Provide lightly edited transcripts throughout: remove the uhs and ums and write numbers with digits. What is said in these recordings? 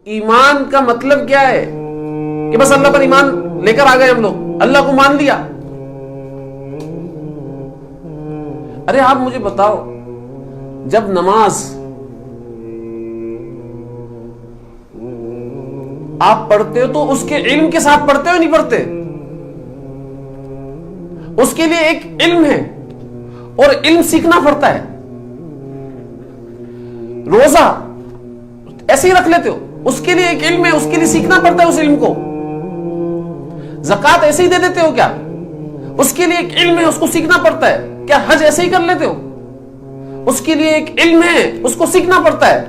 ایمان کا مطلب کیا ہے کہ بس اللہ پر ایمان لے کر آ گئے ہم لوگ، اللہ کو مان لیا؟ ارے آپ مجھے بتاؤ، جب نماز آپ پڑھتے ہو تو اس کے علم کے ساتھ پڑھتے ہو نہیں پڑھتے؟ اس کے لیے ایک علم ہے اور علم سیکھنا پڑتا ہے۔ روزہ ایسے ہی رکھ لیتے ہو، اس کے لیے ایک علم ہے، اس کے لیے سیکھنا پڑتا ہے اس علم کو۔ زکوٰۃ ایسے ہی دے دیتے ہو کیا؟ اس کے لیے ایک علم ہے، اس کو سیکھنا پڑتا ہے۔ کیا حج ایسے ہی کر لیتے ہو؟ اس کے لیے ایک علم ہے، اس کو سیکھنا پڑتا ہے۔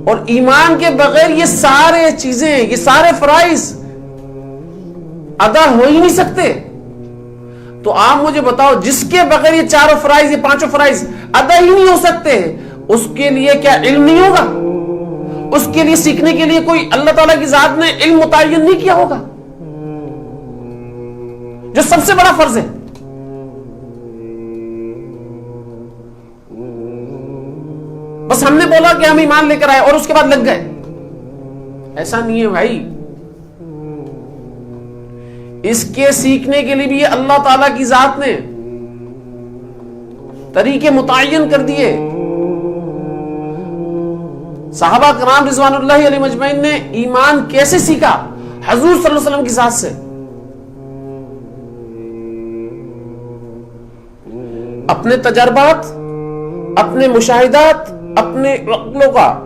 اور ایمان کے بغیر یہ سارے چیزیں، یہ سارے فرائض ادا ہو ہی نہیں سکتے۔ تو آپ مجھے بتاؤ، جس کے بغیر یہ چاروں فرائض، یہ پانچوں فرائض ادا ہی نہیں ہو سکتے، اس کے لیے کیا علم نہیں ہوگا؟ اس کے لیے سیکھنے کے لیے کوئی اللہ تعالیٰ کی ذات نے علم متعین نہیں کیا ہوگا، جو سب سے بڑا فرض ہے۔ بس ہم نے بولا کہ ہم ایمان لے کر آئے اور اس کے بعد لگ گئے، ایسا نہیں ہے بھائی۔ اس کے سیکھنے کے لیے بھی اللہ تعالیٰ کی ذات نے طریقے متعین کر دیے۔ صحابہ کرام رضوان اللہ علیہ مجمعین نے ایمان کیسے سیکھا؟ حضور صلی اللہ علیہ وسلم کی ذات سے، اپنے تجربات، اپنے مشاہدات، اپنے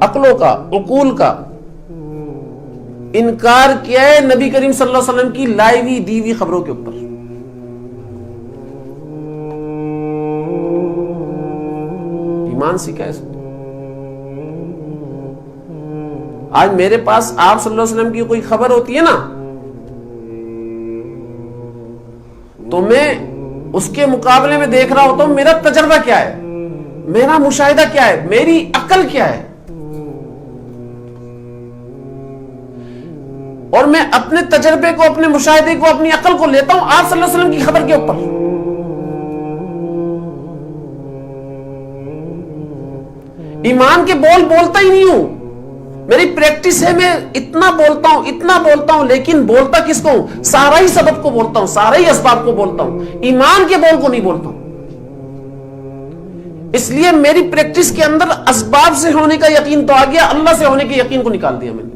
عقلوں کا عقول کا انکار کیا ہے نبی کریم صلی اللہ علیہ وسلم کی لائی ہوئی دی ہوئی خبروں کے اوپر۔ ایمان سیکھا ہے اس میں۔ آج میرے پاس آپ صلی اللہ علیہ وسلم کی کوئی خبر ہوتی ہے نا، تو میں اس کے مقابلے میں دیکھ رہا ہوتا ہوں میرا تجربہ کیا ہے، میرا مشاہدہ کیا ہے، میری عقل کیا ہے، اور میں اپنے تجربے کو، اپنے مشاہدے کو، اپنی عقل کو لیتا ہوں آپ صلی اللہ علیہ وسلم کی خبر کے اوپر۔ ایمان کے بول بولتا ہی نہیں ہوں، میری پریکٹس ہے، میں اتنا بولتا ہوں، لیکن بولتا کس کو ہوں؟ سارا ہی سبب کو بولتا ہوں، سارا ہی اسباب کو بولتا ہوں، ایمان کے بول کو نہیں بولتا ہوں۔ اس لیے میری پریکٹس کے اندر اسباب سے ہونے کا یقین تو آ گیا، اللہ سے ہونے کے یقین کو نکال دیا میں نے۔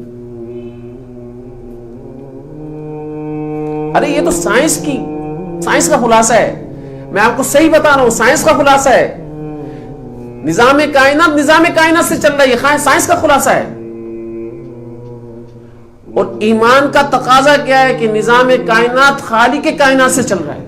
ارے یہ تو سائنس کا خلاصہ ہے، میں آپ کو صحیح بتا رہا ہوں، سائنس کا خلاصہ ہے۔ نظام کائنات سے چل رہا ہے، یہ سائنس کا خلاصہ ہے۔ اور ایمان کا تقاضا کیا ہے کہ نظام کائنات خالق کائنات سے چل رہا ہے۔